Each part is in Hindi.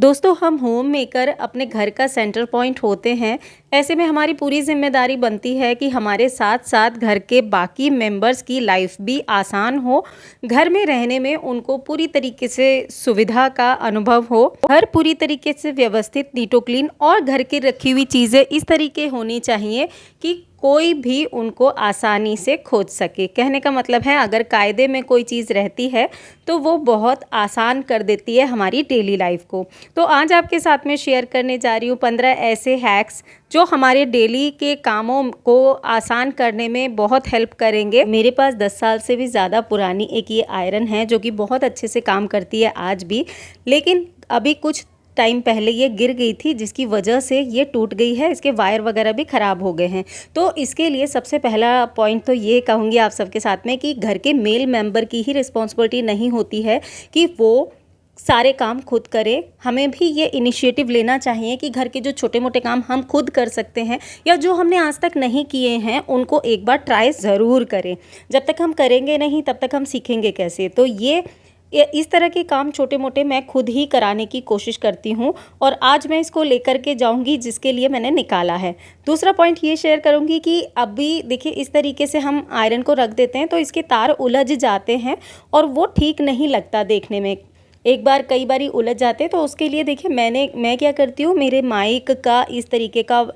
दोस्तों, हम होम मेकर अपने घर का सेंटर पॉइंट होते हैं। ऐसे में हमारी पूरी जिम्मेदारी बनती है कि हमारे साथ साथ घर के बाकी मेंबर्स की लाइफ भी आसान हो, घर में रहने में उनको पूरी तरीके से सुविधा का अनुभव हो, घर पूरी तरीके से व्यवस्थित, नीटो क्लीन और घर की रखी हुई चीज़ें इस तरीके होनी चाहिए कि कोई भी उनको आसानी से खोज सके। कहने का मतलब है, अगर कायदे में कोई चीज़ रहती है तो वो बहुत आसान कर देती है हमारी डेली लाइफ को। तो आज आपके साथ में शेयर करने जा रही हूँ 15 ऐसे हैक्स जो हमारे डेली के कामों को आसान करने में बहुत हेल्प करेंगे। मेरे पास 10 साल से भी ज़्यादा पुरानी एक ये आयरन है जो कि बहुत अच्छे से काम करती है आज भी, लेकिन अभी कुछ टाइम पहले ये गिर गई थी जिसकी वजह से ये टूट गई है। इसके वायर वगैरह भी ख़राब हो गए हैं। तो इसके लिए सबसे पहला पॉइंट तो ये कहूँगी आप सबके साथ में कि घर के मेल मेंबर की ही रिस्पॉन्सिबिलिटी नहीं होती है कि वो सारे काम खुद करें। हमें भी ये इनिशिएटिव लेना चाहिए कि घर के जो छोटे मोटे काम हम खुद कर सकते हैं या जो हमने आज तक नहीं किए हैं उनको एक बार ट्राई ज़रूर करें। जब तक हम करेंगे नहीं तब तक हम सीखेंगे कैसे। तो ये इस तरह के काम छोटे मोटे मैं खुद ही कराने की कोशिश करती हूँ और आज मैं इसको लेकर के जाऊँगी जिसके लिए मैंने निकाला है। दूसरा पॉइंट ये शेयर करूँगी कि अभी देखिए, इस तरीके से हम आयरन को रख देते हैं तो इसके तार उलझ जाते हैं और वो ठीक नहीं लगता देखने में। एक बार कई बारी उलझ जाते हैं तो उसके लिए देखिए मैं क्या करती हूँ, मेरे माइक का इस तरीके का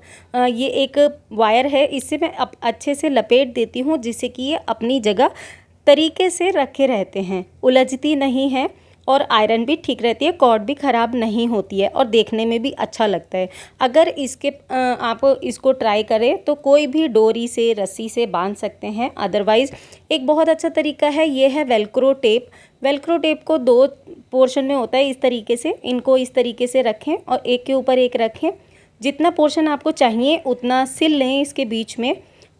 ये एक वायर है, इससे मैं अच्छे से लपेट देती हूँ जिससे कि ये अपनी जगह तरीके से रखे रहते हैं, उलझती नहीं है और आयरन भी ठीक रहती है, कॉर्ड भी ख़राब नहीं होती है और देखने में भी अच्छा लगता है। अगर आप इसको ट्राई करें तो कोई भी डोरी से, रस्सी से बांध सकते हैं। अदरवाइज़ एक बहुत अच्छा तरीका है, ये है वेलक्रो टेप। वेलक्रो टेप को 2 पोर्शन में होता है इस तरीके से। इनको इस तरीके से रखें और एक के ऊपर एक रखें। जितना पोर्शन आपको चाहिए उतना सिल लें इसके बीच में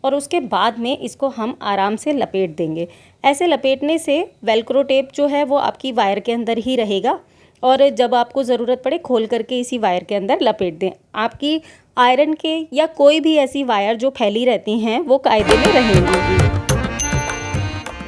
और उसके बाद में इसको हम आराम से लपेट देंगे। ऐसे लपेटने से वेलक्रो टेप जो है वो आपकी वायर के अंदर ही रहेगा और जब आपको ज़रूरत पड़े खोल करके इसी वायर के अंदर लपेट दें। आपकी आयरन के या कोई भी ऐसी वायर जो फैली रहती हैं वो कायदे में रहेंगी।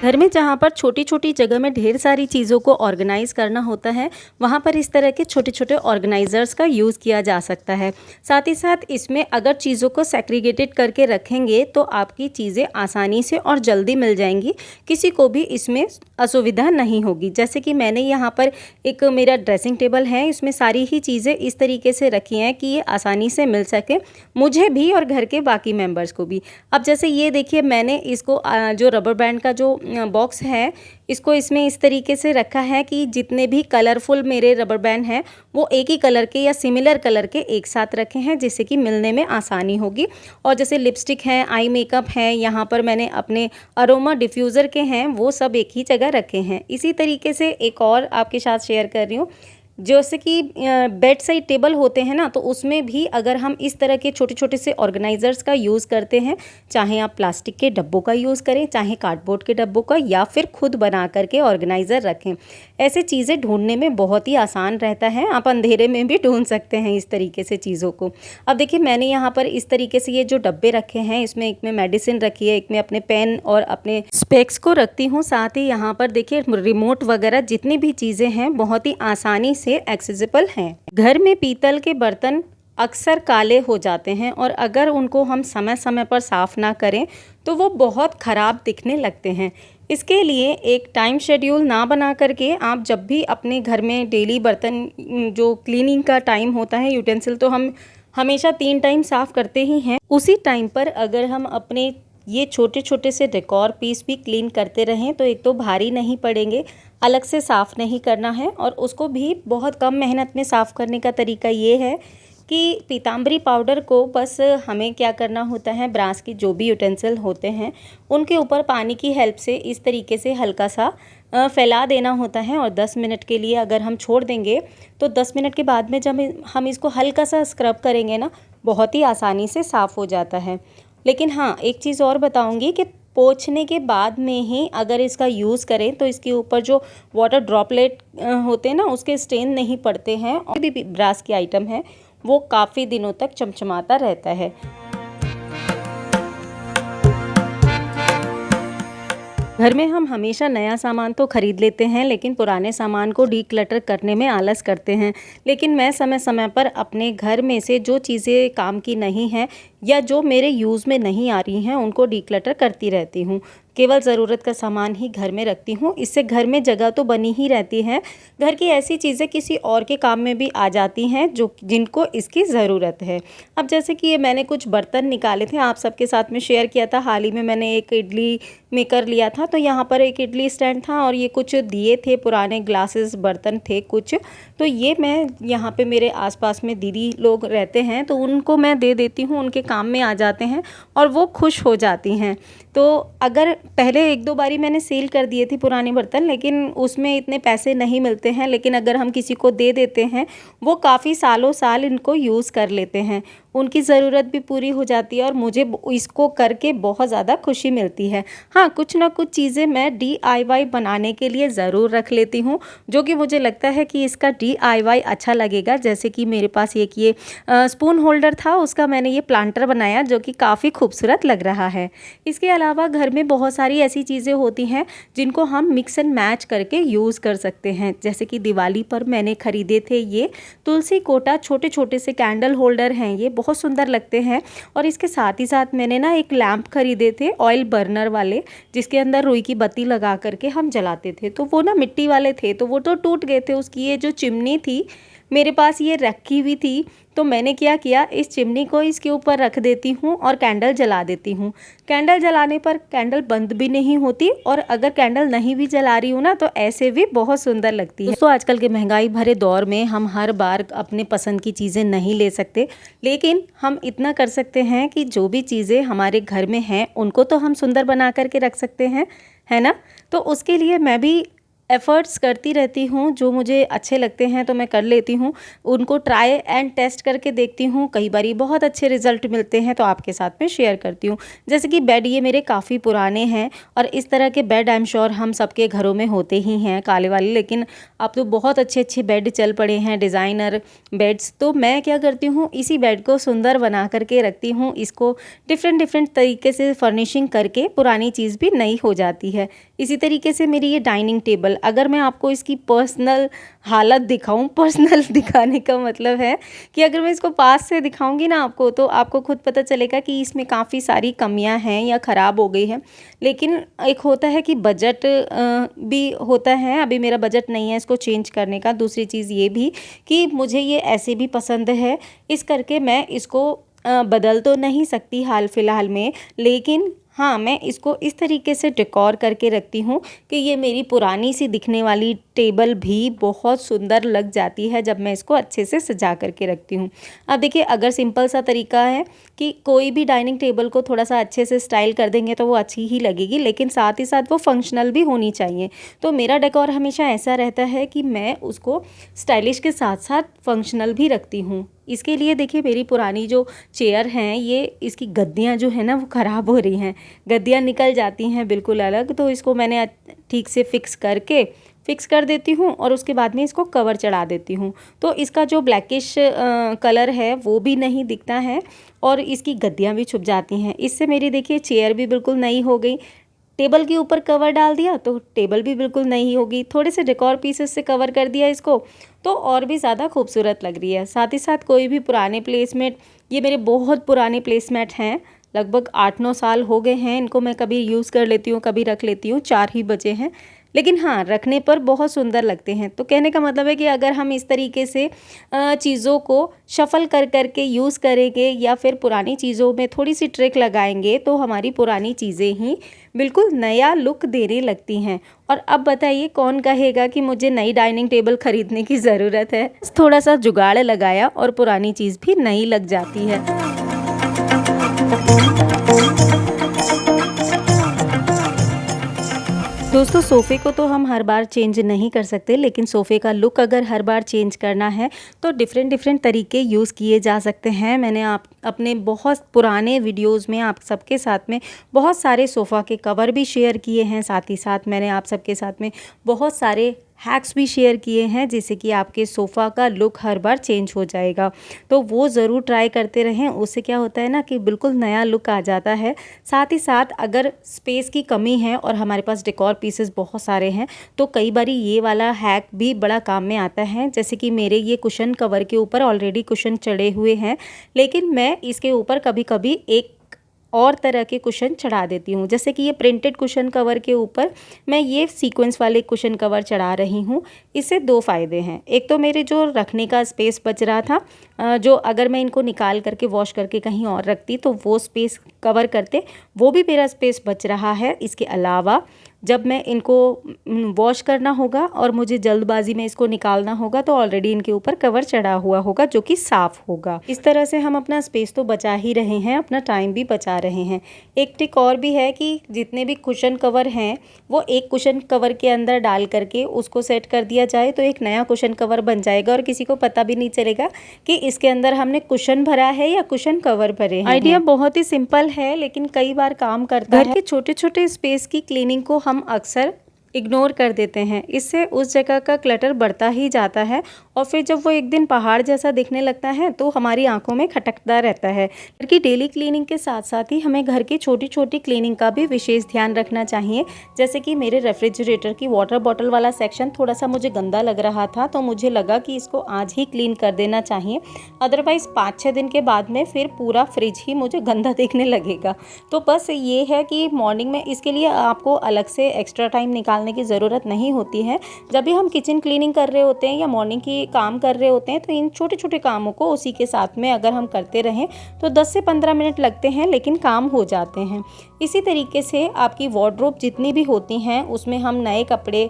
घर में जहाँ पर छोटी छोटी जगह में ढेर सारी चीज़ों को ऑर्गेनाइज़ करना होता है, वहाँ पर इस तरह के छोटे छोटे ऑर्गेनाइज़र्स का यूज़ किया जा सकता है। साथ ही साथ इसमें अगर चीज़ों को सेग्रीगेटेड करके रखेंगे तो आपकी चीज़ें आसानी से और जल्दी मिल जाएंगी, किसी को भी इसमें असुविधा नहीं होगी। जैसे कि मैंने यहाँ पर एक मेरा ड्रेसिंग टेबल है, इसमें सारी ही चीज़ें इस तरीके से रखी हैं कि ये आसानी से मिल सके मुझे भी और घर के बाकी मेम्बर्स को भी। अब जैसे ये देखिए, मैंने इसको जो रबर बैंड का जो बॉक्स है, इसको इसमें इस तरीके से रखा है कि जितने भी कलरफुल मेरे रबर बैंड हैं वो एक ही कलर के या सिमिलर कलर के एक साथ रखे हैं जिससे कि मिलने में आसानी होगी। और जैसे लिपस्टिक है, आई मेकअप है, यहाँ पर मैंने अपने अरोमा डिफ्यूज़र के हैं, वो सब एक ही जगह रखे हैं। इसी तरीके से एक और आपके साथ शेयर कर रही हूँ, जैसे कि बेड साइड टेबल होते हैं ना, तो उसमें भी अगर हम इस तरह के छोटे छोटे से ऑर्गेनाइज़र्स का यूज़ करते हैं, चाहे आप प्लास्टिक के डब्बों का यूज़ करें, चाहे कार्डबोर्ड के डब्बों का, या फिर खुद बना करके ऑर्गेनाइज़र रखें, ऐसे चीज़ें ढूंढने में बहुत ही आसान रहता है। आप अंधेरे में भी ढूंढ सकते हैं इस तरीके से चीज़ों को। अब देखिए, मैंने यहाँ पर इस तरीके से ये जो डब्बे रखे हैं, इसमें एक में मेडिसिन रखी है, एक में अपने पेन और अपने स्पेक्स को रखती हूँ। साथ ही यहाँ पर देखिए रिमोट वगैरह जितनी भी चीज़ें हैं बहुत ही आसानी से एक्सेसिबल हैं। घर में पीतल के बर्तन अक्सर काले हो जाते हैं और अगर उनको हम समय समय पर साफ़ ना करें तो वो बहुत ख़राब दिखने लगते हैं। इसके लिए एक टाइम शेड्यूल ना बना करके आप जब भी अपने घर में डेली बर्तन जो क्लीनिंग का टाइम होता है, यूटेंसिल तो हम हमेशा 3 टाइम साफ़ करते ही हैं, उसी टाइम पर अगर हम अपने ये छोटे छोटे से डेकोर पीस भी क्लीन करते रहें तो एक तो भारी नहीं पड़ेंगे, अलग से साफ़ नहीं करना है और उसको भी बहुत कम मेहनत में साफ़ करने का तरीका ये है कि पीताम्बरी पाउडर को बस हमें क्या करना होता है, ब्रास की जो भी यूटेंसिल होते हैं उनके ऊपर पानी की हेल्प से इस तरीके से हल्का सा फैला देना होता है और 10 मिनट के लिए अगर हम छोड़ देंगे तो 10 मिनट के बाद में जब हम इसको हल्का सा स्क्रब करेंगे ना, बहुत ही आसानी से साफ़ हो जाता है। लेकिन हाँ, एक चीज़ और बताऊंगी कि पोंछने के बाद में ही अगर इसका यूज़ करें तो इसके ऊपर जो वाटर ड्रॉपलेट होते हैं ना, उसके स्टेन नहीं पड़ते हैं और भी ब्रास की आइटम है वो काफ़ी दिनों तक चमचमाता रहता है। घर में हम हमेशा नया सामान तो खरीद लेते हैं, लेकिन पुराने सामान को डीक्लटर करने में आलस करते हैं। लेकिन मैं समय समय पर अपने घर में से जो चीज़ें काम की नहीं हैं या जो मेरे यूज़ में नहीं आ रही हैं, उनको डीक्लटर करती रहती हूँ। केवल ज़रूरत का सामान ही घर में रखती हूँ। इससे घर में जगह तो बनी ही रहती है। घर की ऐसी चीज़ें किसी और के काम में भी आ जाती हैं जो जिनको इसकी ज़रूरत है। अब जैसे कि ये मैंने कुछ बर्तन निकाले थे, आप सबके साथ में शेयर किया था। हाल ही में मैंने एक इडली मेकर लिया था, तो यहाँ पर एक इडली स्टैंड था और ये कुछ दिए थे, पुराने ग्लासेस बर्तन थे कुछ। तो ये मैं यहाँ पे मेरे आसपास में दीदी लोग रहते हैं, तो उनको मैं दे देती हूँ, उनके काम में आ जाते हैं और वो खुश हो जाती हैं। तो अगर पहले एक दो बारी मैंने सेल कर दिए थे पुराने बर्तन, लेकिन उसमें इतने पैसे नहीं मिलते हैं। लेकिन अगर हम किसी को दे देते हैं, वो काफ़ी सालों साल इनको यूज़ कर लेते हैं, उनकी ज़रूरत भी पूरी हो जाती है और मुझे इसको करके बहुत ज़्यादा खुशी मिलती है। हाँ, कुछ ना कुछ चीज़ें मैं DIY बनाने के लिए ज़रूर रख लेती हूँ, जो कि मुझे लगता है कि इसका DIY अच्छा लगेगा। जैसे कि मेरे पास एक ये स्पून होल्डर था, उसका मैंने ये प्लांटर बनाया, जो कि काफ़ी खूबसूरत लग रहा है। इसके अलावा घर में बहुत सारी ऐसी चीज़ें होती हैं जिनको हम मिक्स एंड मैच करके यूज़ कर सकते हैं। जैसे कि दिवाली पर मैंने ख़रीदे थे ये तुलसी कोटा, छोटे छोटे से कैंडल होल्डर हैं, ये बहुत सुंदर लगते हैं। और इसके साथ ही साथ मैंने ना एक लैंप खरीदे थे ऑयल बर्नर वाले, जिसके अंदर रुई की बत्ती लगा करके हम जलाते थे। तो वो ना मिट्टी वाले थे, तो वो तो टूट गए थे। उसकी ये जो चिमनी थी, मेरे पास ये रखी हुई थी, तो मैंने क्या किया, इस चिमनी को इसके ऊपर रख देती हूँ और कैंडल जला देती हूँ। कैंडल जलाने पर कैंडल बंद भी नहीं होती, और अगर कैंडल नहीं भी जला रही हूँ ना, तो ऐसे भी बहुत सुंदर लगती है। दोस्तों, आजकल के महंगाई भरे दौर में हम हर बार अपने पसंद की चीज़ें नहीं ले सकते, लेकिन हम इतना कर सकते हैं कि जो भी चीज़ें हमारे घर में हैं, उनको तो हम सुंदर बना करके रख सकते हैं, है ना। तो उसके लिए मैं भी एफ़र्ट्स करती रहती हूँ, जो मुझे अच्छे लगते हैं तो मैं कर लेती हूँ। उनको ट्राई एंड टेस्ट करके देखती हूँ, कई बारी बहुत अच्छे रिज़ल्ट मिलते हैं तो आपके साथ में शेयर करती हूँ। जैसे कि बेड ये मेरे काफ़ी पुराने हैं, और इस तरह के बेड आई एम श्योर हम सबके घरों में होते ही हैं, काले वाले। लेकिन अब तो बहुत अच्छे अच्छे बेड चल पड़े हैं, डिज़ाइनर बेड्स। तो मैं क्या करती हूँ, इसी बेड को सुंदर बना करके रखती हूँ। इसको डिफरेंट तरीके से फर्निशिंग करके पुरानी चीज़ भी नई हो जाती है। इसी तरीके से मेरी ये डाइनिंग टेबल, अगर मैं आपको इसकी पर्सनल हालत दिखाऊं, पर्सनल दिखाने का मतलब है कि अगर मैं इसको पास से दिखाऊंगी ना आपको, तो आपको खुद पता चलेगा कि इसमें काफ़ी सारी कमियां हैं या ख़राब हो गई हैं। लेकिन एक होता है कि बजट भी होता है, अभी मेरा बजट नहीं है इसको चेंज करने का। दूसरी चीज़ ये भी कि मुझे ये ऐसे भी पसंद है, इस करके मैं इसको बदल तो नहीं सकती हाल फिलहाल में, लेकिन हाँ, मैं इसको इस तरीके से डेकोर करके रखती हूँ कि ये मेरी पुरानी सी दिखने वाली टेबल भी बहुत सुंदर लग जाती है जब मैं इसको अच्छे से सजा करके रखती हूँ। अब देखिए, अगर सिंपल सा तरीका है कि कोई भी डाइनिंग टेबल को थोड़ा सा अच्छे से स्टाइल कर देंगे तो वो अच्छी ही लगेगी, लेकिन साथ ही साथ वो फंक्शनल भी होनी चाहिए। तो मेरा डेकोर हमेशा ऐसा रहता है कि मैं उसको स्टाइलिश के साथ साथ फंक्शनल भी रखती हूँ। इसके लिए देखिए, मेरी पुरानी जो चेयर हैं, ये इसकी गद्दियाँ जो है ना वो ख़राब हो रही हैं, गद्दियाँ निकल जाती हैं बिल्कुल अलग। तो इसको मैंने ठीक से फिक्स कर देती हूँ और उसके बाद में इसको कवर चढ़ा देती हूँ। तो इसका जो ब्लैकिश कलर है वो भी नहीं दिखता है और इसकी गद्दियाँ भी छुप जाती हैं। इससे मेरी देखिए चेयर भी बिल्कुल नई हो गई। टेबल के ऊपर कवर डाल दिया तो टेबल भी बिल्कुल नई होगी। थोड़े से डेकोर पीसेस से कवर कर दिया इसको, तो और भी ज़्यादा खूबसूरत लग रही है। साथ ही साथ कोई भी पुराने प्लेसमेट, ये मेरे बहुत पुराने प्लेसमेट हैं, लगभग 8-9 साल हो गए हैं इनको मैं कभी यूज़ कर लेती हूँ, कभी रख लेती हूँ। 4 ही बचे हैं, लेकिन हाँ, रखने पर बहुत सुंदर लगते हैं। तो कहने का मतलब है कि अगर हम इस तरीके से चीज़ों को शफ़ल कर करके यूज़ करेंगे या फिर पुरानी चीज़ों में थोड़ी सी ट्रिक लगाएंगे, तो हमारी पुरानी चीज़ें ही बिल्कुल नया लुक देने लगती हैं। और अब बताइए, कौन कहेगा कि मुझे नई डाइनिंग टेबल ख़रीदने की ज़रूरत है। थोड़ा सा जुगाड़ लगाया और पुरानी चीज़ भी नई लग जाती है। दोस्तों, सोफ़े को तो हम हर बार चेंज नहीं कर सकते, लेकिन सोफ़े का लुक अगर हर बार चेंज करना है तो डिफरेंट तरीके यूज़ किए जा सकते हैं। मैंने अपने बहुत पुराने वीडियोस में आप सबके साथ में बहुत सारे सोफ़ा के कवर भी शेयर किए हैं। साथ ही साथ मैंने आप सबके साथ में बहुत सारे हैक्स भी शेयर किए हैं जिससे कि आपके सोफ़ा का लुक हर बार चेंज हो जाएगा। तो वो ज़रूर ट्राई करते रहें, उससे क्या होता है ना कि बिल्कुल नया लुक आ जाता है। साथ ही साथ अगर स्पेस की कमी है और हमारे पास डेकोर पीसेस बहुत सारे हैं तो कई बारी ये वाला हैक भी बड़ा काम में आता है। जैसे कि मेरे ये कुशन कवर के ऊपर ऑलरेडी कुशन चढ़े हुए हैं, लेकिन मैं इसके ऊपर कभी कभी एक और तरह के कुशन चढ़ा देती हूँ। जैसे कि ये प्रिंटेड कुशन कवर के ऊपर मैं ये सीक्वेंस वाले कुशन कवर चढ़ा रही हूँ। इससे दो फ़ायदे हैं। एक तो मेरे जो रखने का स्पेस बच रहा था, जो अगर मैं इनको निकाल करके वॉश करके कहीं और रखती तो वो स्पेस कवर करते, वो भी मेरा स्पेस बच रहा है। इसके अलावा जब मैं इनको वॉश करना होगा और मुझे जल्दबाजी में इसको निकालना होगा तो ऑलरेडी इनके ऊपर कवर चढ़ा हुआ होगा जो कि साफ़ होगा। इस तरह से हम अपना स्पेस तो बचा ही रहे हैं, अपना टाइम भी बचा रहे हैं। एक ट्रिक और भी है कि जितने भी कुशन कवर हैं वो एक कुशन कवर के अंदर डाल करके उसको सेट कर दिया जाए तो एक नया कुशन कवर बन जाएगा और किसी को पता भी नहीं चलेगा कि इसके अंदर हमने कुशन भरा है या कुशन कवर भरे हैं। आइडिया बहुत ही सिंपल है लेकिन कई बार काम करता है। घर के छोटे छोटे स्पेस की क्लीनिंग को हम अक्सर इग्नोर कर देते हैं, इससे उस जगह का क्लटर बढ़ता ही जाता है और फिर जब वो एक दिन पहाड़ जैसा दिखने लगता है तो हमारी आंखों में खटकता रहता है। घर की डेली क्लीनिंग के साथ साथ ही हमें घर की छोटी छोटी क्लीनिंग का भी विशेष ध्यान रखना चाहिए। जैसे कि मेरे रेफ्रिजरेटर की वाटर बॉटल वाला सेक्शन थोड़ा सा मुझे गंदा लग रहा था तो मुझे लगा कि इसको आज ही क्लीन कर देना चाहिए, अदरवाइज़ 5-6 दिन के बाद में फिर पूरा फ्रिज ही मुझे गंदा दिखने लगेगा। तो बस ये है कि मॉर्निंग में इसके लिए आपको अलग से एक्स्ट्रा टाइम निकालने की ज़रूरत नहीं होती है। जब भी हम किचन क्लीनिंग कर रहे होते हैं या मॉर्निंग की काम कर रहे होते हैं तो इन छोटे छोटे कामों को उसी के साथ में अगर हम करते रहें तो 10 से 15 मिनट लगते हैं लेकिन काम हो जाते हैं। इसी तरीके से आपकी वार्डरोब जितनी भी होती हैं उसमें हम नए कपड़े,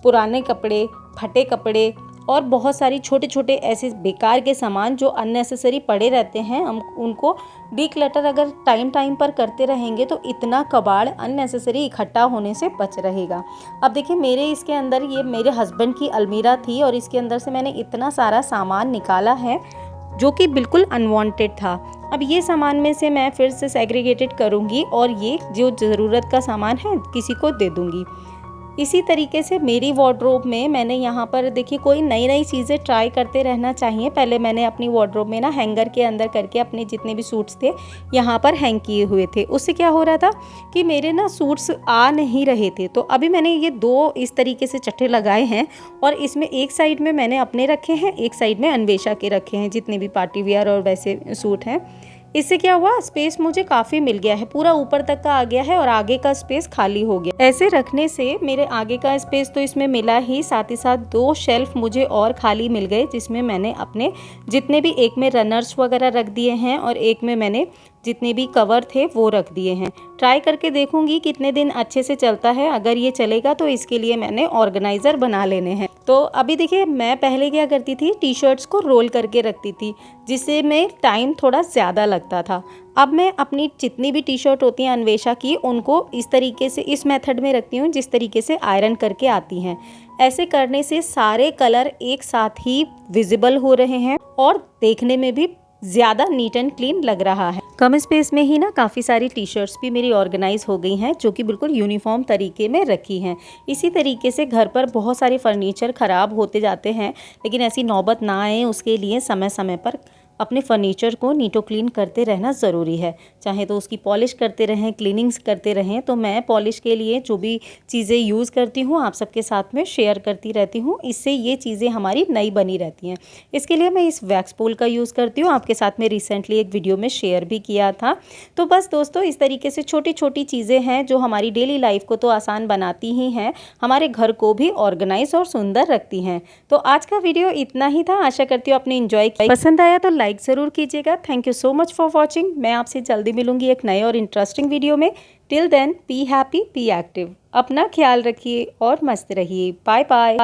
पुराने कपड़े, फटे कपड़े और बहुत सारी छोटे छोटे ऐसे बेकार के सामान जो अननेसेसरी पड़े रहते हैं, हम उनको डीक्लटर अगर टाइम टाइम पर करते रहेंगे तो इतना कबाड़ अननेसेसरी इकट्ठा होने से बच रहेगा। अब देखिए मेरे इसके अंदर ये मेरे हस्बैंड की अलमीरा थी और इसके अंदर से मैंने इतना सारा सामान निकाला है जो कि बिल्कुल अनवांटेड था। अब ये सामान में से मैं फिर से सेग्रीगेटेड करूँगी और ये जो ज़रूरत का सामान है किसी को दे दूँगी। इसी तरीके से मेरी वार्डरोब में मैंने यहाँ पर देखिए कोई नई नई चीज़ें ट्राई करते रहना चाहिए। पहले मैंने अपनी वार्डरोब में ना हैंगर के अंदर करके अपने जितने भी सूट्स थे यहाँ पर हैंग किए हुए थे। उससे क्या हो रहा था कि मेरे ना सूट्स आ नहीं रहे थे। तो अभी मैंने ये दो इस तरीके से चट्टे लगाए हैं और इसमें एक साइड में मैंने अपने रखे हैं, एक साइड में अन्वेषा के रखे हैं, जितने भी पार्टी वेयर और वैसे सूट हैं। इससे क्या हुआ, स्पेस मुझे काफ़ी मिल गया है, पूरा ऊपर तक का आ गया है और आगे का स्पेस खाली हो गया। ऐसे रखने से मेरे आगे का स्पेस तो इसमें मिला ही, साथ ही साथ 2 शेल्फ मुझे और खाली मिल गए जिसमें मैंने अपने जितने भी, एक में रनर्स वगैरह रख दिए हैं और एक में मैंने जितने भी कवर थे वो रख दिए हैं। ट्राई करके देखूंगी कितने दिन अच्छे से चलता है। अगर ये चलेगा तो इसके लिए मैंने ऑर्गेनाइज़र बना लेने हैं। तो अभी देखिए मैं पहले क्या करती थी, टी शर्ट्स को रोल करके रखती थी जिससे में टाइम थोड़ा ज़्यादा लगता था। अब मैं अपनी जितनी भी टी शर्ट होती हैं अन्वेषा की, उनको इस तरीके से इस मेथड में रखती हूँ जिस तरीके से आयरन करके आती हैं। ऐसे करने से सारे कलर एक साथ ही विजिबल हो रहे हैं और देखने में भी ज़्यादा नीट एंड क्लीन लग रहा है। कम स्पेस में ही ना काफ़ी सारी टी शर्ट्स भी मेरी ऑर्गेनाइज हो गई हैं जो कि बिल्कुल यूनिफॉर्म तरीके में रखी हैं। इसी तरीके से घर पर बहुत सारे फर्नीचर ख़राब होते जाते हैं, लेकिन ऐसी नौबत ना आए उसके लिए समय समय पर अपने फर्नीचर को नीटो क्लीन करते रहना ज़रूरी है। चाहे तो उसकी पॉलिश करते रहें, क्लीनिंग्स करते रहें। तो मैं पॉलिश के लिए जो भी चीज़ें यूज़ करती हूँ आप सबके साथ में शेयर करती रहती हूँ, इससे ये चीज़ें हमारी नई बनी रहती हैं। इसके लिए मैं इस वैक्स पूल का यूज़ करती हूँ, आपके साथ में रिसेंटली एक वीडियो में शेयर भी किया था। तो बस दोस्तों, इस तरीके से छोटी छोटी चीज़ें हैं जो हमारी डेली लाइफ को तो आसान बनाती ही हैं, हमारे घर को भी ऑर्गेनाइज और सुंदर रखती हैं। तो आज का वीडियो इतना ही था, आशा करती हूँ आपने एंजॉय किया। पसंद आया तो लाइक ज़रूर कीजिएगा। Thank you so much for watching. मैं आपसे जल्दी मिलूंगी एक नए और इंटरेस्टिंग वीडियो में। Till then be happy, be active. अपना ख्याल रखिए और मस्त रहिए। Bye bye.